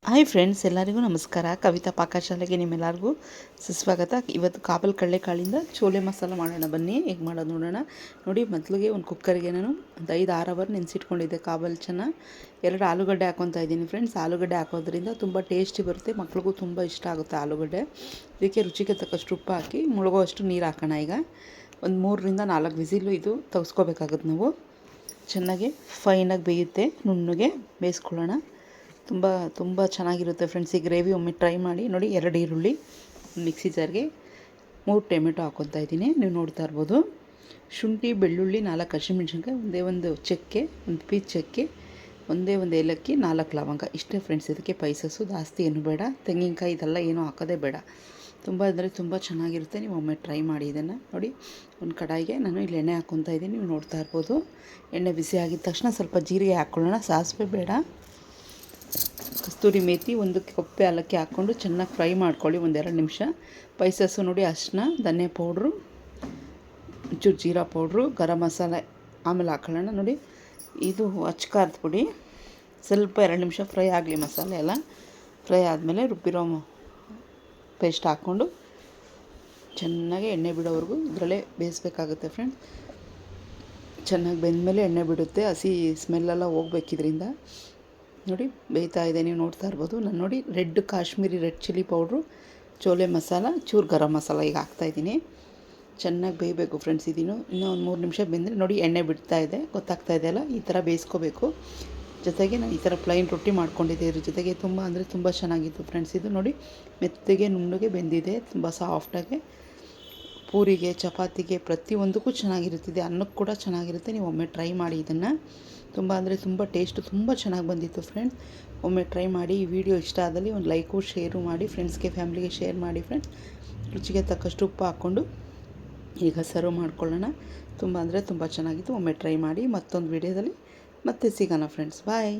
Hi friends, ಎಲ್ಲರಿಗೂ ನಮಸ್ಕಾರ. ಕವಿತಾ ಪಾಕಶಾಲೆಗೆ ನಿಮ್ಮೆಲ್ಲರಿಗೂ ಸುಸ್ವಾಗತ. ಇವತ್ತು ಕಾಬಲ್ ಕಡಲೆಕಾಳಿಂದ ಚೋಲೆ ಮಸಾಲ ಮಾಡೋಣ. ಬನ್ನಿ ಹೇಗೆ ಮಾಡೋದು ನೋಡೋಣ. ನೋಡಿ, ಮೊದಲಿಗೆ ಒಂದು ಕುಕ್ಕರ್ಗೆ ನಾನು ಒಂದು 5-6 ಅವರ್ ನೆನೆಸಿಟ್ಕೊಂಡಿದ್ದೆ ಕಾಬಲ್ ಚೆನ್ನ. 2 ಆಲೂಗಡ್ಡೆ ಹಾಕ್ಕೊತಾ ಇದ್ದೀನಿ ಫ್ರೆಂಡ್ಸ್. ಆಲೂಗಡ್ಡೆ ಹಾಕೋದ್ರಿಂದ ತುಂಬ ಟೇಸ್ಟಿ ಬರುತ್ತೆ, ಮಕ್ಳಿಗೂ ತುಂಬ ಇಷ್ಟ ಆಗುತ್ತೆ ಆಲೂಗಡ್ಡೆ. ಇದಕ್ಕೆ ರುಚಿಗೆ ತಕ್ಕಷ್ಟು ಉಪ್ಪು ಹಾಕಿ ಮುಳುಗೋವಷ್ಟು ನೀರು ಹಾಕೋಣ. ಈಗ ಒಂದು 3-4 ವಿಸಿಲು ಇದು ತೆಗೆಸ್ಕೋಬೇಕಾಗುತ್ತೆ. ನಾವು ಚೆನ್ನಾಗಿ ಫೈನಾಗಿ ಬೇಯುತ್ತೆ, ನುಣ್ಣಗೆ ಬೇಯಿಸ್ಕೊಳ್ಳೋಣ. ತುಂಬ ಚೆನ್ನಾಗಿರುತ್ತೆ ಫ್ರೆಂಡ್ಸ್. ಈ ಗ್ರೇವಿ ಒಮ್ಮೆ ಟ್ರೈ ಮಾಡಿ ನೋಡಿ. 2 ಈರುಳ್ಳಿ ಮಿಕ್ಸಿ ಜಾರ್ಗೆ, 3 ಟೊಮೆಟೊ ಹಾಕ್ಕೊತಾ ಇದ್ದೀನಿ, ನೀವು ನೋಡ್ತಾ ಇರ್ಬೋದು. ಶುಂಠಿ, ಬೆಳ್ಳುಳ್ಳಿ, 4 ಹಸಿಮೆಣ್ಸಿನ್ಕಾಯಿ, ಒಂದೇ ಒಂದು ಚಕ್ಕೆ, ಒಂದು ಪೀಸ್ ಚಕ್ಕೆ, ಒಂದೇ ಒಂದು ಏಲಕ್ಕಿ, 4 ಲವಂಗ. ಇಷ್ಟೇ ಫ್ರೆಂಡ್ಸ್. ಇದಕ್ಕೆ ಪೈಸಸ್ಸು ಜಾಸ್ತಿ ಏನು ಬೇಡ. ತೆಂಗಿನಕಾಯಿ ಇದೆಲ್ಲ ಏನೂ ಹಾಕೋದೇ ಬೇಡ. ತುಂಬ ಅಂದರೆ ತುಂಬ ಚೆನ್ನಾಗಿರುತ್ತೆ. ನೀವು ಒಮ್ಮೆ ಟ್ರೈ ಮಾಡಿ ಇದನ್ನು ನೋಡಿ. ಒಂದು ಕಡಾಯಿಗೆ ನಾನು ಇಲ್ಲಿ ಎಣ್ಣೆ ಹಾಕ್ಕೊತಾ ಇದ್ದೀನಿ, ನೀವು ನೋಡ್ತಾ ಇರ್ಬೋದು. ಎಣ್ಣೆ ಬಿಸಿ ಆಗಿದ ತಕ್ಷಣ ಸ್ವಲ್ಪ ಜೀರಿಗೆ ಹಾಕ್ಕೊಳ್ಳೋಣ. ಸಾಸಿವೆ ಬೇಡ. ಕಸ್ತೂರಿ ಮೇಥಿ, ಒಂದು ಕಪ್ಪೆ ಏಲಕ್ಕಿ ಹಾಕ್ಕೊಂಡು ಚೆನ್ನಾಗಿ ಫ್ರೈ ಮಾಡ್ಕೊಳ್ಳಿ 1-2 ನಿಮಿಷ. ಪೈಸಸ್ಸು ನೋಡಿ, ಅರಿಶಿನ, ಧನಿಯಾ ಪೌಡ್ರು, ಒಂಚೂರು ಜೀರಾ ಪೌಡ್ರು, ಗರಂ ಮಸಾಲೆ ಆಮೇಲೆ ಹಾಕೊಳ್ಳೋಣ. ನೋಡಿ, ಇದು ಅಚ್ಕಾರದ ಪುಡಿ. ಸ್ವಲ್ಪ 2 ನಿಮಿಷ ಫ್ರೈ ಆಗಲಿ ಮಸಾಲೆ ಎಲ್ಲ. ಫ್ರೈ ಆದಮೇಲೆ ರುಬ್ಬಿರೋ ಪೇಸ್ಟ್ ಹಾಕ್ಕೊಂಡು ಚೆನ್ನಾಗಿ ಎಣ್ಣೆ ಬಿಡೋವರೆಗೂ ಇದರಲ್ಲೇ ಬೇಯಿಸ್ಬೇಕಾಗುತ್ತೆ ಫ್ರೆಂಡ್ಸ್. ಚೆನ್ನಾಗಿ ಬೆಂದಮೇಲೆ ಎಣ್ಣೆ ಬಿಡುತ್ತೆ, ಹಸಿ ಸ್ಮೆಲ್ಲೆಲ್ಲ ಹೋಗ್ಬೇಕಿದ್ರಿಂದ. ನೋಡಿ, ಬೇಯ್ತಾ ಇದೆ, ನೀವು ನೋಡ್ತಾ ಇರ್ಬೋದು. ನಾನು ನೋಡಿ, Kashmiri red chilli powder, chole masala, ಚೂರು ಗರಂ ಮಸಾಲ ಈಗ ಹಾಕ್ತಾಯಿದ್ದೀನಿ. ಚೆನ್ನಾಗಿ ಬೇಯಬೇಕು ಫ್ರೆಂಡ್ಸ್. ಇನ್ನೂ ಒಂದು 3 ನಿಮಿಷ ಬೆಂದರೆ ನೋಡಿ, ಎಣ್ಣೆ ಬಿಡ್ತಾ ಇದೆ, ಗೊತ್ತಾಗ್ತಾ ಇದೆ ಅಲ್ಲ. ಈ ಥರ ಬೇಯಿಸ್ಕೋಬೇಕು. ಜೊತೆಗೆ ನಾನು ಈ ಥರ ಪ್ಲೈನ್ ರೊಟ್ಟಿ ಮಾಡ್ಕೊಂಡಿದ್ದೆ. ಇದ್ರ ಜೊತೆಗೆ ತುಂಬ ಅಂದರೆ ತುಂಬ ಚೆನ್ನಾಗಿತ್ತು ಫ್ರೆಂಡ್ಸ್. ಇದು ನೋಡಿ, ಮೆತ್ತಗೆ ನುಣ್ಣಗೆ ಬೆಂದಿದೆ, ತುಂಬ ಸಾಫ್ಟಾಗಿ. ಪೂರಿಗೆ, ಚಪಾತಿಗೆ, ಪ್ರತಿಯೊಂದಕ್ಕೂ ಚೆನ್ನಾಗಿರುತ್ತಿದೆ. ಅನ್ನಕ್ಕೆ ಕೂಡ ಚೆನ್ನಾಗಿರುತ್ತೆ. ನೀವು ಒಮ್ಮೆ ಟ್ರೈ ಮಾಡಿ ಇದನ್ನು. ತುಂಬ ಅಂದರೆ ತುಂಬ ಟೇಸ್ಟು ತುಂಬ ಚೆನ್ನಾಗಿ ಬಂದಿತ್ತು ಫ್ರೆಂಡ್ಸ್. ಒಮ್ಮೆ ಟ್ರೈ ಮಾಡಿ. ಈ ವಿಡಿಯೋ ಇಷ್ಟ ಆದಲ್ಲಿ ಒಂದು ಲೈಕು ಶೇರು ಮಾಡಿ, ಫ್ರೆಂಡ್ಸ್ಗೆ ಫ್ಯಾಮ್ಲಿಗೆ ಶೇರ್ ಮಾಡಿ ಫ್ರೆಂಡ್ಸ್. ರುಚಿಗೆ ತಕ್ಕಷ್ಟು ಉಪ್ಪು ಹಾಕ್ಕೊಂಡು ಈಗ ಸರ್ವ್ ಮಾಡ್ಕೊಳ್ಳೋಣ. ತುಂಬ ಅಂದರೆ ತುಂಬ ಚೆನ್ನಾಗಿತ್ತು. ಒಮ್ಮೆ ಟ್ರೈ ಮಾಡಿ. ಮತ್ತೊಂದು ವಿಡಿಯೋದಲ್ಲಿ ಮತ್ತೆ ಸಿಗೋಣ ಫ್ರೆಂಡ್ಸ್. ಬಾಯ್.